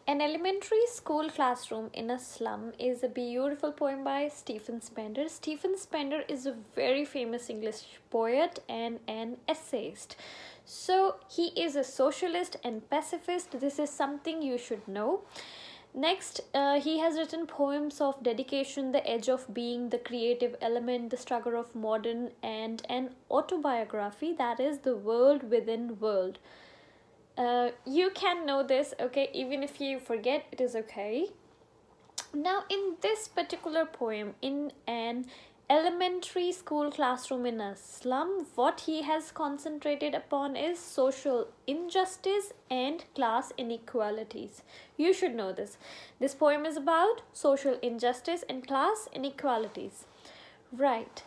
An elementary school classroom in a slum is a beautiful poem by Stephen Spender. Stephen Spender is a very famous English poet and an essayist. So he is a socialist and pacifist. This is something you should know. Next, he has written poems of dedication, the edge of being, the creative element, the struggle of modern, and an autobiography, that is the world within world. You can know this, okay? Even if you forget, it is okay. Now, in this particular poem, in an elementary school classroom in a slum, what he has concentrated upon is social injustice and class inequalities. You should know this. This poem is about social injustice and class inequalities. Right.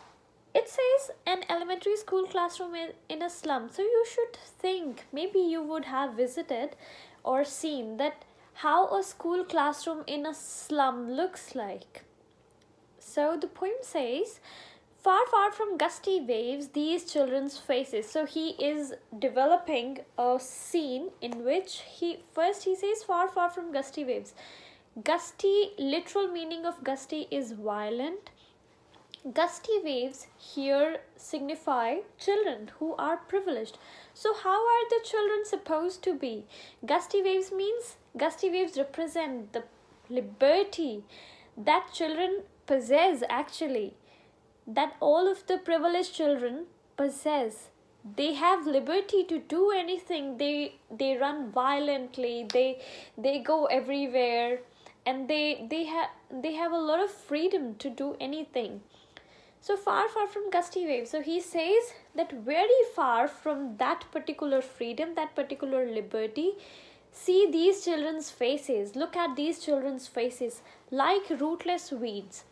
It says an elementary school classroom in a slum. So you should think, maybe you would have visited or seen that how a school classroom in a slum looks like. So the poem says, far, far from gusty waves, these children's faces. So he is developing a scene in which he says, far, far from gusty waves. Gusty, literal meaning of gusty is violent. Gusty waves here signify children who are privileged. So how are the children supposed to be? Gusty waves represent the liberty that children possess, actually, that all of the privileged children possess. They have liberty to do anything. They run violently, they go everywhere, and they have a lot of freedom to do anything. So far, far from gusty waves. So he says that very far from that particular freedom, that particular liberty, see these children's faces. Look at these children's faces like rootless weeds.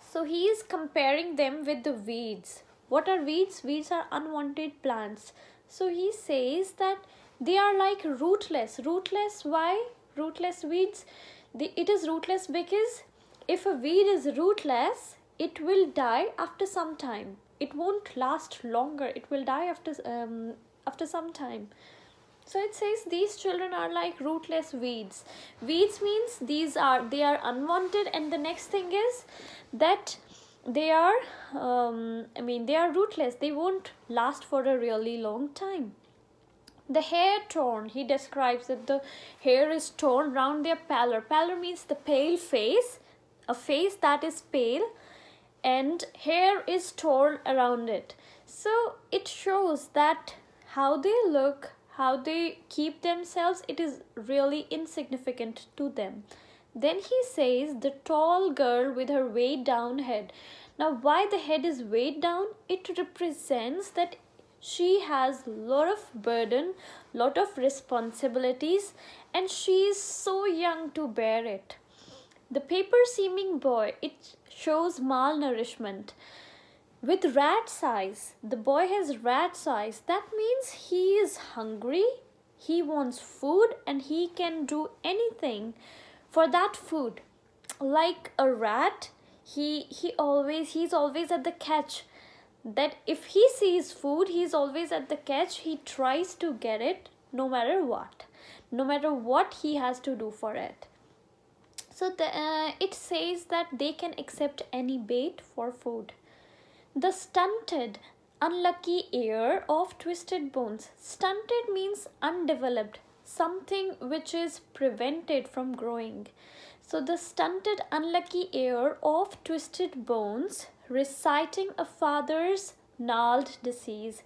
So he is comparing them with the weeds. What are weeds? Weeds are unwanted plants. So he says that they are like rootless. Rootless, why? Rootless weeds. It is rootless because if a weed is rootless, it will die after some time. It won't last longer. It will die after some time. So it says these children are like rootless weeds. Weeds means they are unwanted, and the next thing is that they are rootless. They won't last for a really long time. The hair torn, he describes that the hair is torn round their pallor. Pallor means the pale face, a face that is pale, and hair is torn around it. So it shows that how they look, how they keep themselves, it is really insignificant to them. Then he says the tall girl with her weighed down head. Now why the head is weighed down? It represents that she has lot of burden, lot of responsibilities, and she is so young to bear it. The paper-seeming boy, it shows malnourishment. With rat's eyes, the boy has rat's eyes. That means he is hungry, he wants food, and he can do anything for that food. Like a rat, he's always at the catch. That if he sees food, he's always at the catch. He tries to get it no matter what he has to do for it. So it says that they can accept any bait for food. The stunted, unlucky ear of twisted bones. Stunted means undeveloped, something which is prevented from growing. So the stunted, unlucky ear of twisted bones, reciting a father's gnarled disease.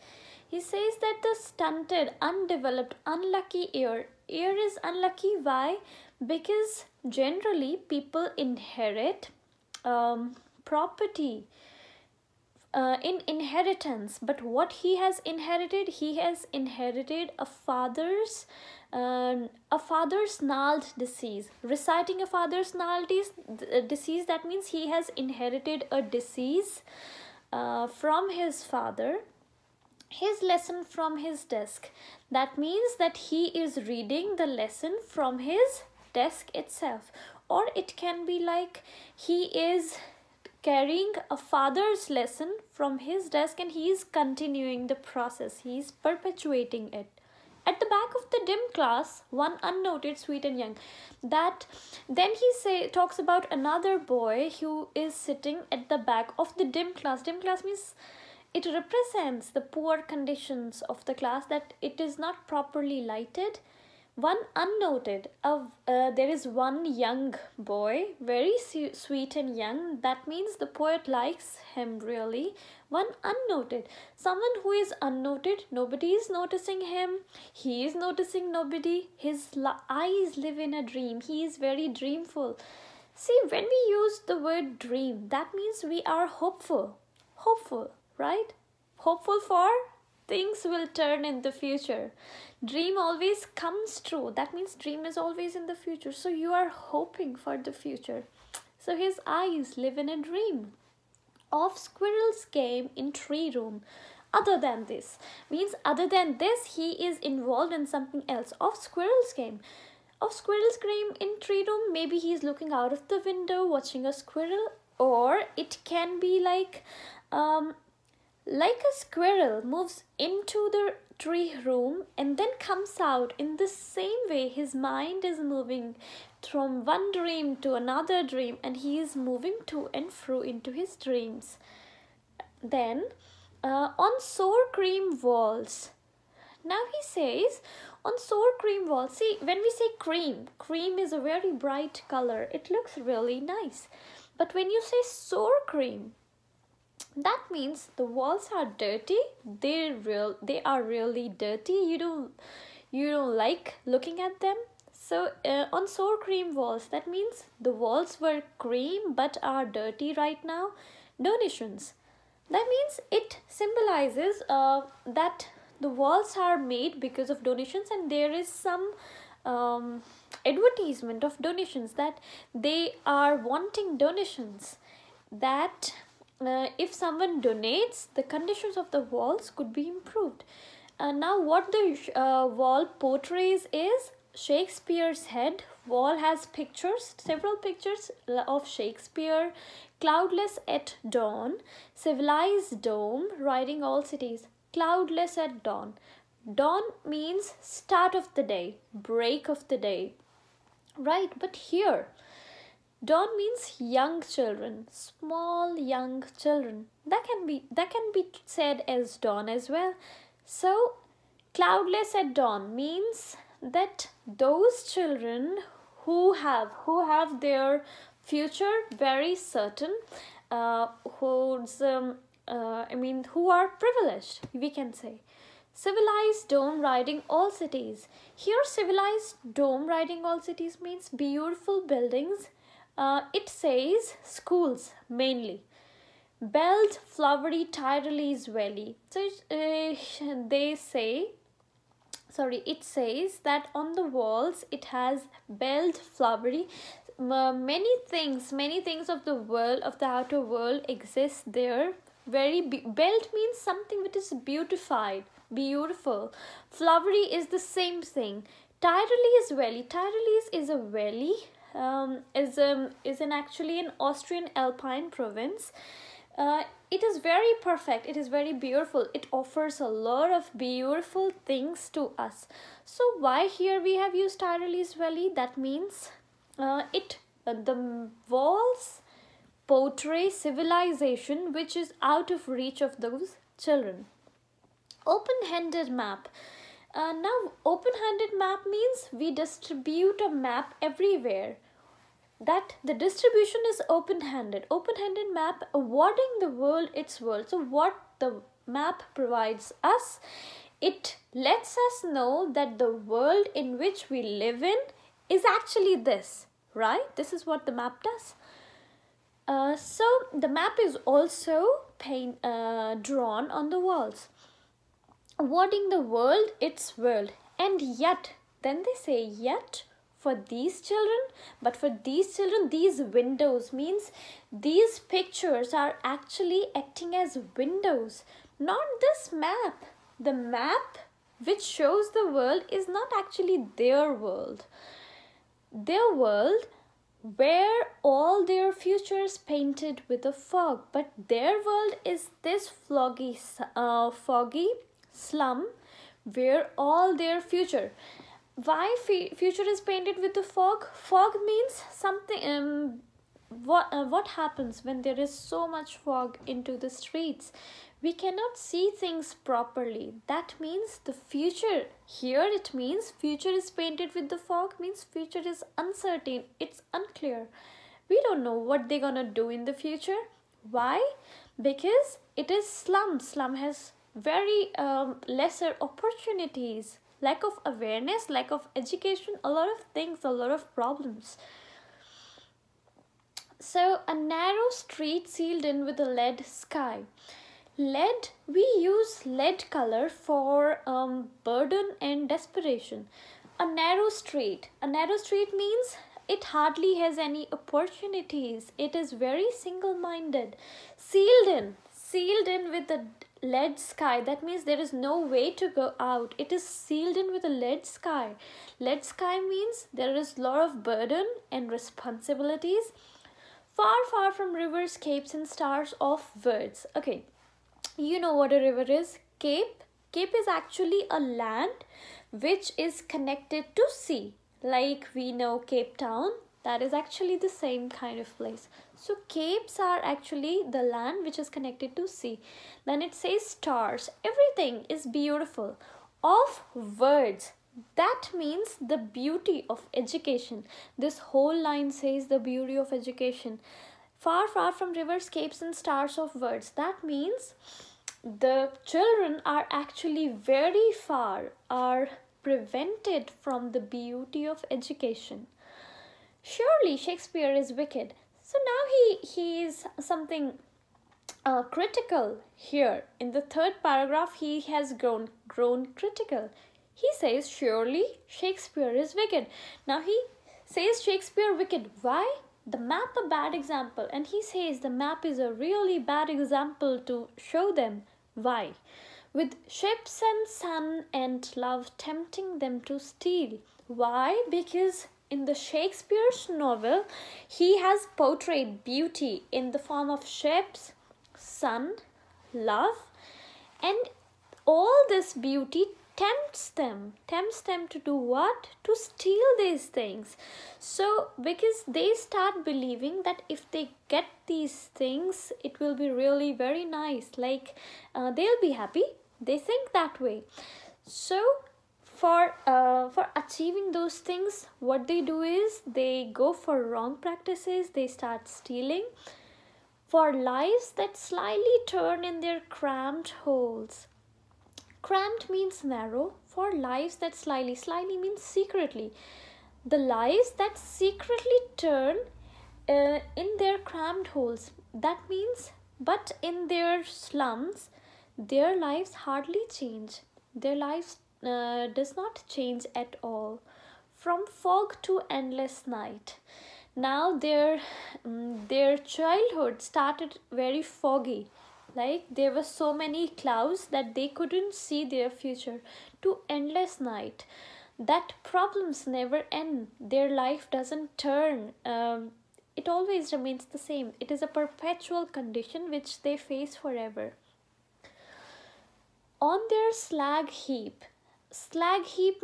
He says that the stunted, undeveloped, unlucky ear is unlucky. Why? Because generally people inherit property in inheritance, but what he has inherited a father's gnarled disease. Reciting a father's gnarled disease, that means he has inherited a disease from his father. His lesson from his desk, that means that he is reading the lesson from his desk itself. Or it can be like he is carrying a father's lesson from his desk and he is continuing the process. He is perpetuating it. At the back of the dim class, one unnoted, sweet and young. That then he talks about another boy who is sitting at the back of the dim class. Dim class means it represents the poor conditions of the class, that it is not properly lighted. One unnoted, there is one young boy, very sweet and young. That means the poet likes him really. One unnoted, someone who is unnoted, nobody is noticing him, he is noticing nobody. His eyes live in a dream, he is very dreamful. See, when we use the word dream, that means we are hopeful, right? Hopeful for things will turn in the future. Dream always comes true. That means dream is always in the future. So you are hoping for the future. So his eyes live in a dream. Of squirrels game in tree room. Other than this. Means other than this, he is involved in something else. Of squirrels game. Of squirrels game in tree room. Maybe he is looking out of the window watching a squirrel. Or it can be like a squirrel moves into the tree room and then comes out. In the same way, his mind is moving from one dream to another dream, and he is moving to and fro into his dreams. Then on sour cream walls. Now he says on sour cream walls. See, when we say cream is a very bright color. It looks really nice. But when you say sour cream, that means the walls are dirty. They are really dirty. You don't like looking at them. So on sour cream walls, that means the walls were cream but are dirty right now. Donations. That means it symbolizes that the walls are made because of donations, and there is some advertisement of donations, that they are wanting donations. That if someone donates, the conditions of the walls could be improved. Now what the wall portrays is Shakespeare's head. Wall has pictures, several pictures of Shakespeare. Cloudless at dawn, civilized dome, riding all cities. Cloudless at dawn. Dawn means start of the day, break of the day. Right, but here dawn means young children, small young children. That can be said as dawn as well. So cloudless at dawn means that those children who have their future very certain, who are privileged, we can say. Civilized dome riding all cities. Here civilized dome riding all cities means beautiful buildings. It says schools mainly. Belled flowery Tyrolese valley. So it says that on the walls it has belled flowery. Many things of the world, of the outer world, exist there. Belled means something which is beautified, beautiful. Flowery is the same thing. Tyrolese valley. Tyrolese is a valley. Is actually an Austrian Alpine province. It is very perfect. It is very beautiful. It offers a lot of beautiful things to us. So why here we have used Tyrolese valley? That means the walls portray civilization which is out of reach of those children. Open-handed map. Now open-handed map means we distribute a map everywhere. That the distribution is open-handed. Open-handed map awarding the world its world. So what the map provides us, it lets us know that the world in which we live in is actually this, right? This is what the map does. So the map is also drawn on the walls, awarding the world its world. And yet, then they say yet, for these children, but for these children, these windows means these pictures are actually acting as windows, not this map. The map which shows the world is not actually their world. Their world where all their futures painted with a fog, but their world is this foggy slum where all their future. Why future is painted with the fog? Fog means something. What happens when there is so much fog into the streets? We cannot see things properly. That means the future. Here it means future is painted with the fog, means future is uncertain, it's unclear. We don't know what they're gonna do in the future. Why? Because it is slum. Slum has very lesser opportunities, lack of awareness, lack of education, a lot of things, a lot of problems. So a narrow street sealed in with a lead sky. Lead, we use lead color for burden and desperation. A narrow street means it hardly has any opportunities. It is very single-minded. Sealed in with a lead sky. That means there is no way to go out. It is sealed in with a lead sky. Lead sky means there is a lot of burden and responsibilities. Far, far from rivers, capes, and stars of words. Okay, you know what a river is? Cape. Cape is actually a land which is connected to sea. Like we know Cape Town, that is actually the same kind of place. So capes are actually the land which is connected to sea. Then it says stars. Everything is beautiful. Of words. That means the beauty of education. This whole line says the beauty of education. Far, far from rivers, capes, and stars of words. That means the children are actually very far, are prevented from the beauty of education. Surely Shakespeare is wicked. So now he is something critical here. In the third paragraph, he has grown critical. He says, surely Shakespeare is wicked. Now he says Shakespeare wicked. Why? The map a bad example. And he says the map is a really bad example to show them. Why? With ships and sun and love tempting them to steal. Why? Because in the Shakespeare's novel, he has portrayed beauty in the form of ships, sun, love, and all this beauty tempts them to do what? To steal these things. So because they start believing that if they get these things, it will be really very nice, like they'll be happy. They think that way. So for achieving those things, what they do is they go for wrong practices. They start stealing for lives that slyly turn in their cramped holes. Cramped means narrow. For lives that slyly means secretly. The lives that secretly turn in their cramped holes. That means, but in their slums, their lives hardly change. Their lives does not change at all. From fog to endless night. Now their childhood started very foggy. Like there were so many clouds that they couldn't see their future, to endless night. That problems never end. Their life doesn't turn. It always remains the same. It is a perpetual condition which they face forever. On their slag heap. Slag heap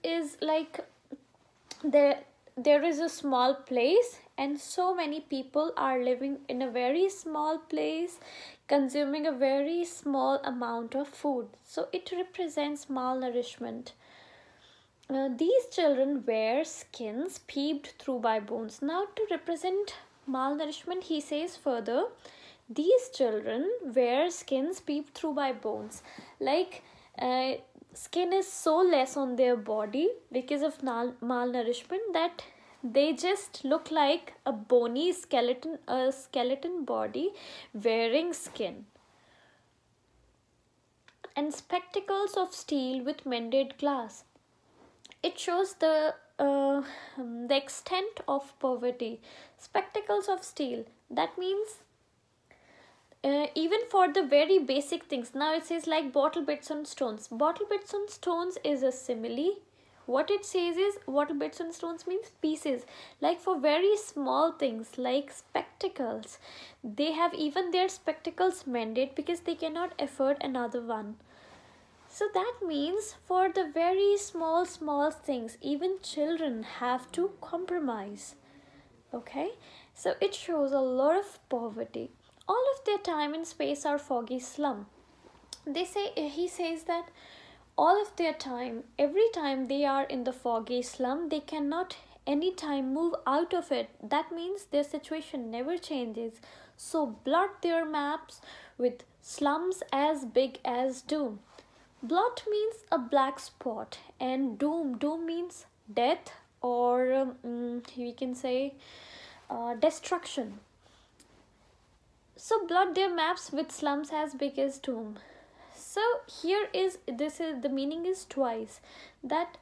is like there is a small place and so many people are living in a very small place, consuming a very small amount of food. So it represents malnourishment. These children wear skins peeped through by bones. Now to represent malnourishment, he says further, these children wear skins peeped through by bones. Like skin is so less on their body because of malnourishment that they just look like a bony skeleton body wearing skin. And spectacles of steel with mended glass. It shows the extent of poverty. Spectacles of steel. That means even for the very basic things. Now it says like bottle bits on stones. Bottle bits on stones is a simile. What it says is bottle bits on stones means pieces. Like for very small things like spectacles. They have even their spectacles mended because they cannot afford another one. So that means for the very small things, even children have to compromise. Okay, so it shows a lot of poverty. All of their time and space are foggy slum. He says that all of their time, every time they are in the foggy slum, they cannot anytime move out of it. That means their situation never changes. So blot their maps with slums as big as doom. Blot means a black spot, and doom means death, or we can say destruction. So blot their maps with slums as big as doom. So here is the meaning is twice, that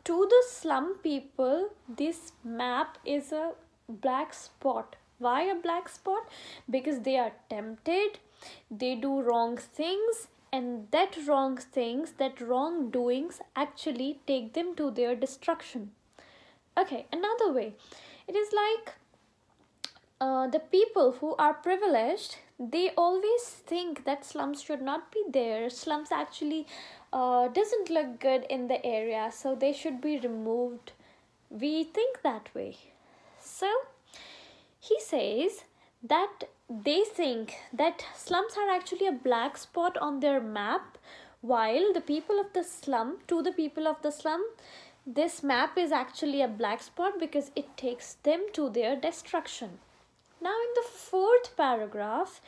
to the slum people this map is a black spot. Why a black spot? Because they are tempted, they do wrong things, and that wrong doings actually take them to their destruction. Okay, another way, it is like the people who are privileged, they always think that slums should not be there. Slums actually doesn't look good in the area, so they should be removed. We think that way. So he says that they think that slums are actually a black spot on their map, while the people of the slum, to the people of the slum, this map is actually a black spot because it takes them to their destruction. Now in the fourth paragraph,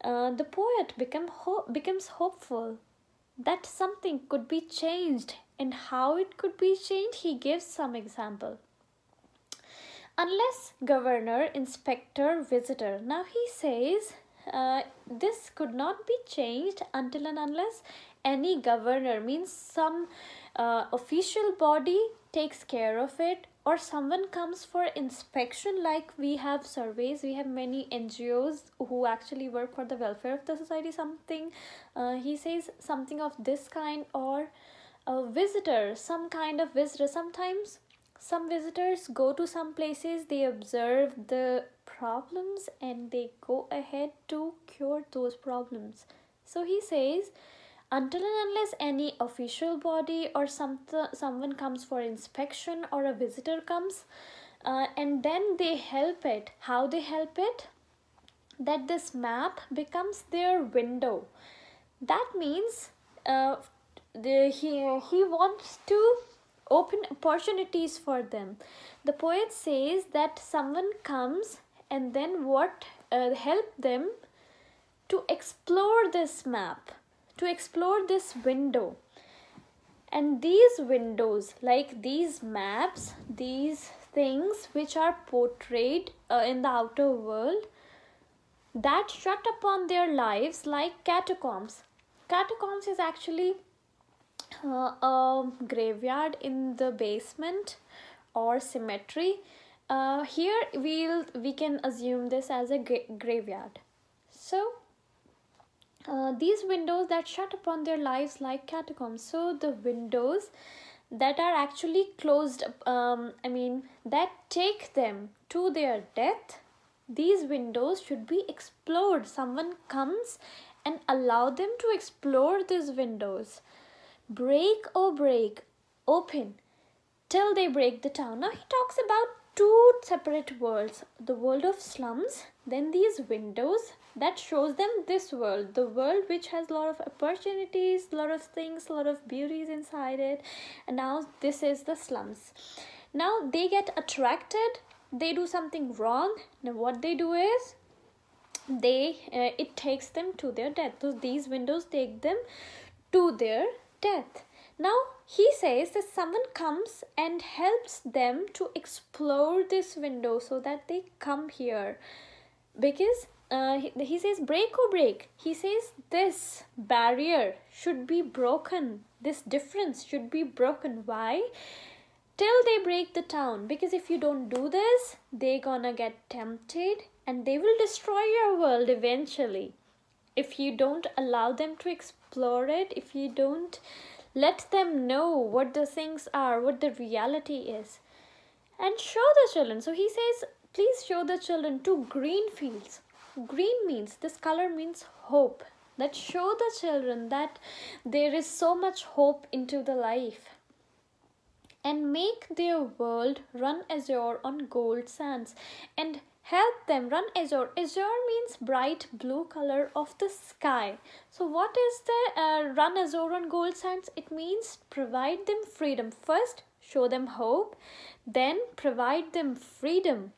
the poet becomes hopeful that something could be changed, and how it could be changed, he gives some example. Unless governor, inspector, visitor. Now he says this could not be changed until and unless any governor, means some official body takes care of it, or someone comes for inspection. Like we have surveys, we have many NGOs who actually work for the welfare of the society, something he says something of this kind, or a visitor, some kind of visitor. Sometimes some visitors go to some places, they observe the problems and they go ahead to cure those problems. So he says until and unless any official body or someone comes for inspection, or a visitor comes and then they help it. How they help it? That this map becomes their window. That means he wants to open opportunities for them. The poet says that someone comes and then help them to explore this map, to explore this window. And these windows, like these maps, these things which are portrayed in the outer world, that shut upon their lives like catacombs. Catacombs is actually a graveyard in the basement or cemetery. Here we can assume this as a graveyard. So these windows that shut upon their lives like catacombs. So the windows that are actually closed, that take them to their death, these windows should be explored. Someone comes and allow them to explore these windows. Break, oh break, open, till they break the town. Now he talks about two separate worlds, the world of slums, then these windows that shows them this world, the world which has a lot of opportunities, a lot of things, a lot of beauties inside it. And now this is the slums. Now they get attracted, they do something wrong. Now what they do is it takes them to their death. So these windows take them to their death. Now he says that someone comes and helps them to explore this window so that they come here, because he says break, oh break. He says this barrier should be broken, this difference should be broken. Why? Till they break the town, because if you don't do this, they're gonna get tempted and they will destroy your world eventually. If you don't allow them to explore it, if you don't let them know what the things are, what the reality is, and show the children. So he says, please show the children to green fields. Green means, this color means hope. that show the children that there is so much hope into the life, and make their world run azure on gold sands, and help them run azure. Azure means bright blue color of the sky. So what is the run azure on gold sands? It means provide them freedom. First show them hope, then provide them freedom,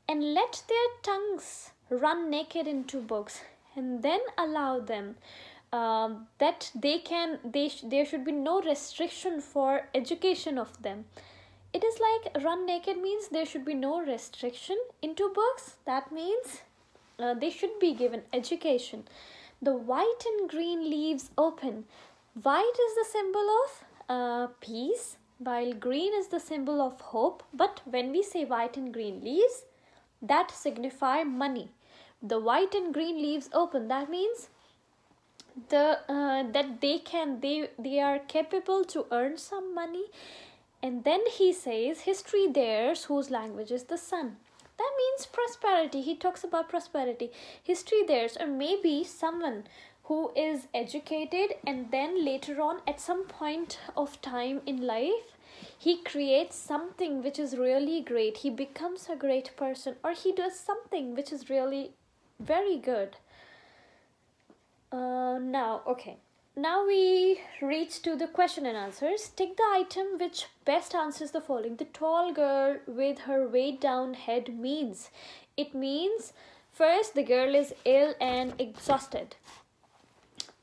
and let their tongues run naked into books, and then allow them that there should be no restriction for education of them. It is like run naked means there should be no restriction into books. That means they should be given education. The white and green leaves open. White is the symbol of peace, while green is the symbol of hope. But when we say white and green leaves, that signify money. The white and green leaves open. That means that they are capable to earn some money. And then he says, history theirs whose language is the sun. That means prosperity. He talks about prosperity. History theirs, or maybe someone who is educated, and then later on at some point of time in life he creates something which is really great. He becomes a great person, or he does something which is really very good. Now we reach to the question and answers. Take the item which best answers the following. The tall girl with her weighed down head means. It means first the girl is ill and exhausted.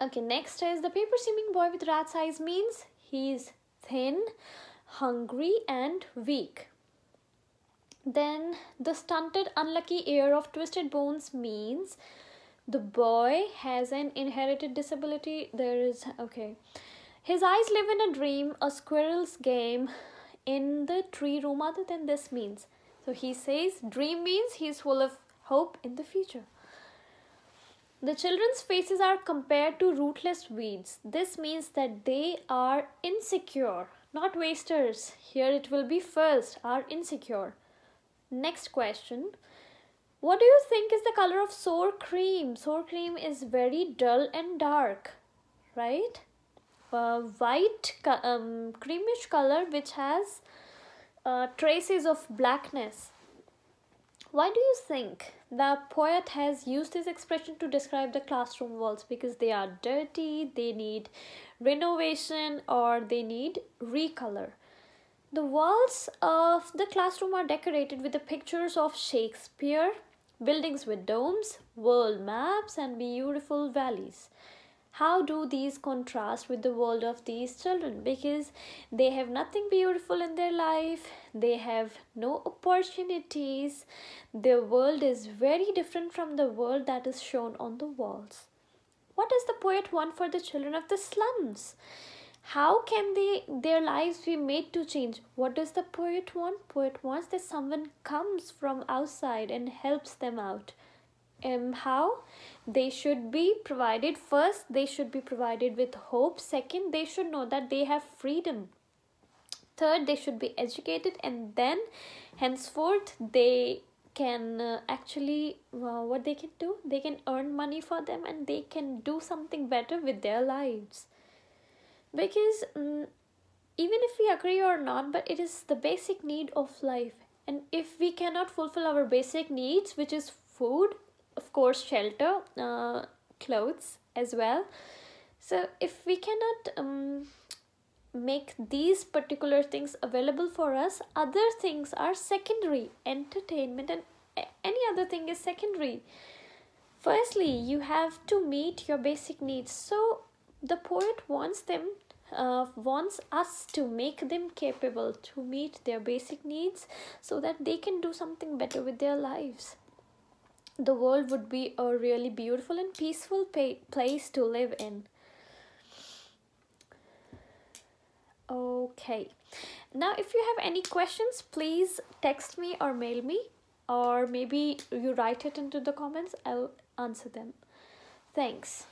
Okay, next is the paper seeming boy with rat's eyes means he's thin, hungry and weak. Then the stunted unlucky heir of twisted bones means the boy has an inherited disability. His eyes live in a dream, a squirrel's game in the tree room. Other than this means. So he says dream means he's full of hope in the future. The children's faces are compared to rootless weeds. This means that they are insecure, not wasters. Here it will be first, are insecure. Next question. What do you think is the color of sour cream? Sour cream is very dull and dark, right? White, creamish color which has traces of blackness. Why do you think the poet has used this expression to describe the classroom walls? Because they are dirty, they need renovation, or they need recolor. The walls of the classroom are decorated with the pictures of Shakespeare, buildings with domes, world maps and beautiful valleys. How do these contrast with the world of these children? Because they have nothing beautiful in their life, they have no opportunities. Their world is very different from the world that is shown on the walls. What does the poet want for the children of the slums? How can their lives be made to change? What does the poet want? Poet wants that someone comes from outside and helps them out. How? They should be provided. First, they should be provided with hope. Second, they should know that they have freedom. Third, they should be educated, and then henceforth they can what they can do? They can earn money for them, and they can do something better with their lives. Because even if we agree or not, but it is the basic need of life, and if we cannot fulfill our basic needs, which is food, of course shelter, clothes as well, so if we cannot make these particular things available for us, other things are secondary. Entertainment and any other thing is secondary. Firstly, you have to meet your basic needs. So the poet wants us to make them capable to meet their basic needs, so that they can do something better with their lives. The world would be a really beautiful and peaceful place to live in. Okay, now if you have any questions, please text me or mail me, or maybe you write it into the comments. I'll answer them. Thanks.